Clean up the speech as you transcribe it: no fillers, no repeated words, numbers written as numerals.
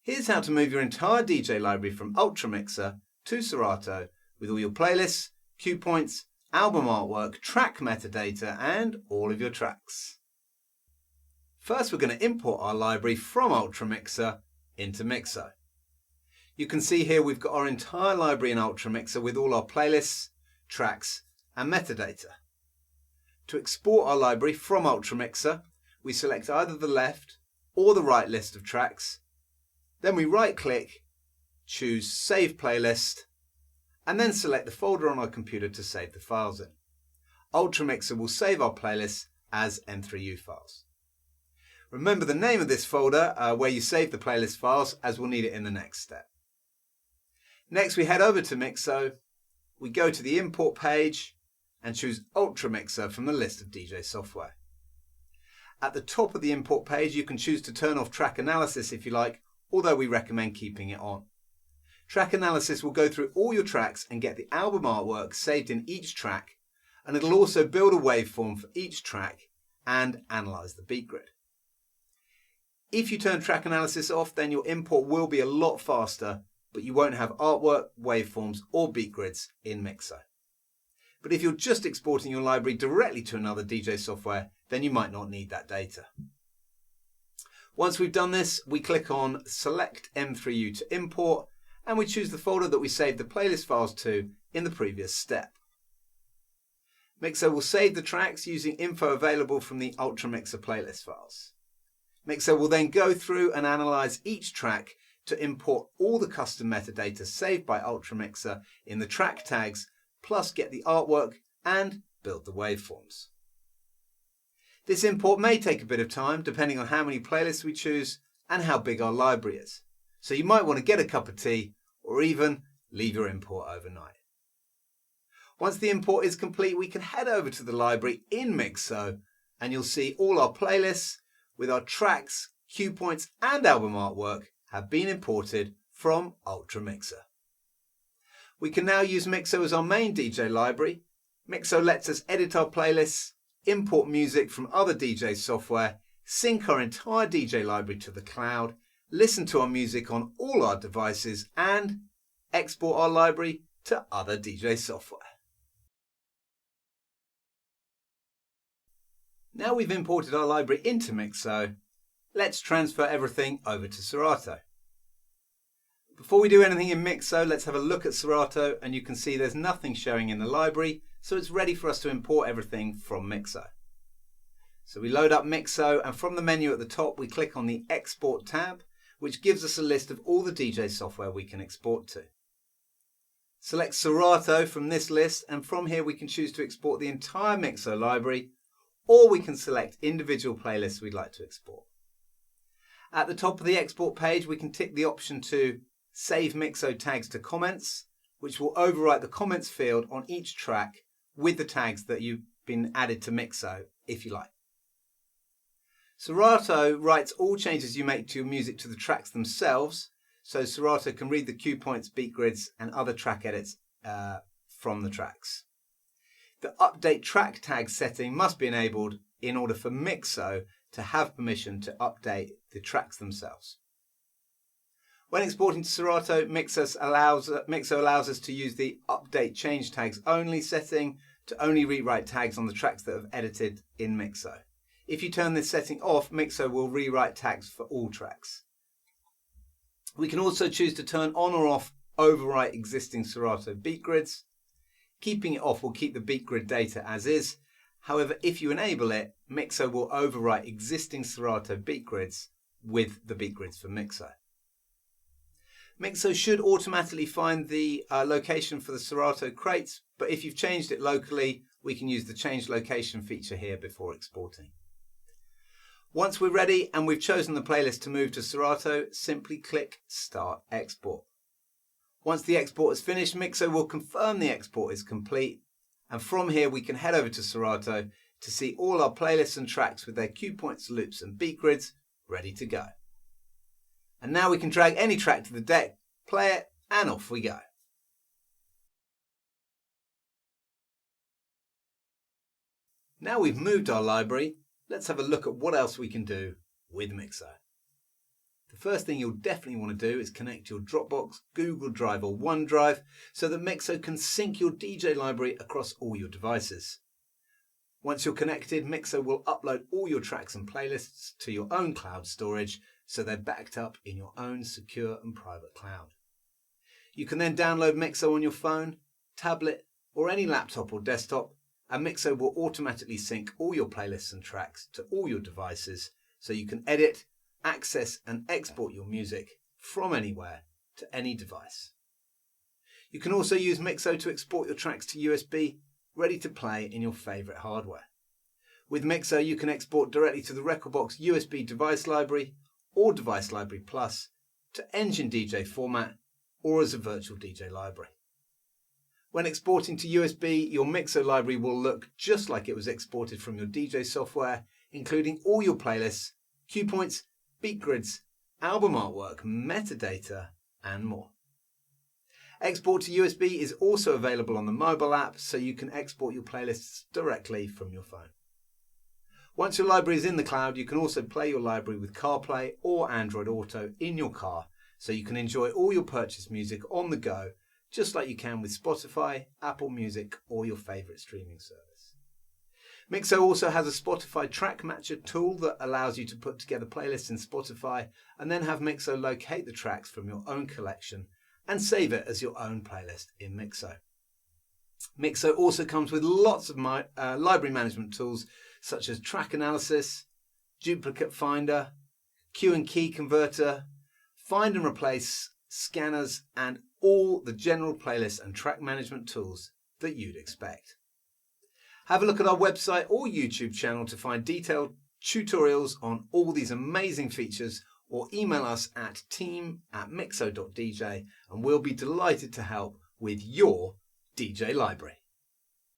Here's how to move your entire DJ library from Ultramixer to Serato with all your playlists, cue points, album artwork, track metadata and all of your tracks. First we're going to import our library from Ultramixer into Mixo. You can see here we've got our entire library in Ultramixer with all our playlists, tracks and metadata. To export our library from Ultramixer, we select either the left or the right list of tracks. Then we right click, choose Save Playlist, and then select the folder on our computer to save the files in. Ultramixer will save our playlists as M3U files. Remember the name of this folder where you save the playlist files, as we'll need it in the next step. Next we head over to Mixo, we go to the import page and choose Ultramixer from the list of DJ software. At the top of the import page you can choose to turn off track analysis if you like, although we recommend keeping it on. Track analysis will go through all your tracks and get the album artwork saved in each track, and it'll also build a waveform for each track and analyze the beat grid. If you turn track analysis off, then your import will be a lot faster, but you won't have artwork, waveforms or beat grids in Mixo. But if you're just exporting your library directly to another DJ software, then you might not need that data. Once we've done this, we click on Select M3U to import and we choose the folder that we saved the playlist files to in the previous step. Mixo will save the tracks using info available from the Ultramixer playlist files. Mixo will then go through and analyze each track to import all the custom metadata saved by Ultramixer in the track tags, plus get the artwork and build the waveforms. This import may take a bit of time depending on how many playlists we choose and how big our library is. So you might want to get a cup of tea or even leave your import overnight. Once the import is complete, we can head over to the library in Mixo and you'll see all our playlists with our tracks, cue points and album artwork have been imported from Ultramixer. We can now use Mixo as our main DJ library. Mixo lets us edit our playlists, import music from other DJ software, sync our entire DJ library to the cloud, listen to our music on all our devices and export our library to other DJ software. Now we've imported our library into Mixo, let's transfer everything over to Serato. Before we do anything in Mixo, let's have a look at Serato and you can see there's nothing showing in the library, so it's ready for us to import everything from Mixo. So we load up Mixo and from the menu at the top we click on the Export tab, which gives us a list of all the DJ software we can export to. Select Serato from this list and from here we can choose to export the entire Mixo library, or we can select individual playlists we'd like to export. At the top of the export page we can tick the option to Save Mixo tags to comments, which will overwrite the comments field on each track with the tags that you've been added to Mixo, if you like. Serato writes all changes you make to your music to the tracks themselves, so Serato can read the cue points, beat grids and other track edits from the tracks. The update track tag setting must be enabled in order for Mixo to have permission to update the tracks themselves. When exporting to Serato, Mixo allows us to use the Update Change Tags Only setting to only rewrite tags on the tracks that have edited in Mixo. If you turn this setting off, Mixo will rewrite tags for all tracks. We can also choose to turn on or off overwrite existing Serato beat grids. Keeping it off will keep the beat grid data as is. However, if you enable it, Mixo will overwrite existing Serato beat grids with the beat grids for Mixo. Mixo should automatically find the location for the Serato crates, but if you've changed it locally, we can use the change location feature here before exporting. Once we're ready and we've chosen the playlist to move to Serato, simply click Start Export. Once the export is finished, Mixo will confirm the export is complete, and from here we can head over to Serato to see all our playlists and tracks with their cue points, loops and beat grids ready to go. And now we can drag any track to the deck, play it, and off we go. Now we've moved our library, let's have a look at what else we can do with Mixo. The first thing you'll definitely want to do is connect your Dropbox, Google Drive or OneDrive so that Mixo can sync your DJ library across all your devices. Once you're connected, Mixo will upload all your tracks and playlists to your own cloud storage so they're backed up in your own secure and private cloud. You can then download Mixo on your phone, tablet or any laptop or desktop, and Mixo will automatically sync all your playlists and tracks to all your devices so you can edit, access and export your music from anywhere to any device. You can also use Mixo to export your tracks to USB, ready to play in your favourite hardware. With Mixo you can export directly to the Rekordbox USB device library or Device Library Plus, to Engine DJ format or as a virtual DJ library. When exporting to USB, your Mixo library will look just like it was exported from your DJ software, including all your playlists, cue points, beat grids, album artwork, metadata and more. Export to USB is also available on the mobile app, so you can export your playlists directly from your phone. Once your library is in the cloud, you can also play your library with CarPlay or Android Auto in your car, so you can enjoy all your purchased music on the go, just like you can with Spotify, Apple Music or your favourite streaming service. Mixo also has a Spotify track matcher tool that allows you to put together playlists in Spotify and then have Mixo locate the tracks from your own collection and save it as your own playlist in Mixo. Mixo also comes with lots of library management tools such as track analysis, duplicate finder, cue and key converter, find and replace, scanners and all the general playlist and track management tools that you'd expect. Have a look at our website or YouTube channel to find detailed tutorials on all these amazing features, or email us at team@mixo.dj and we'll be delighted to help with your DJ library.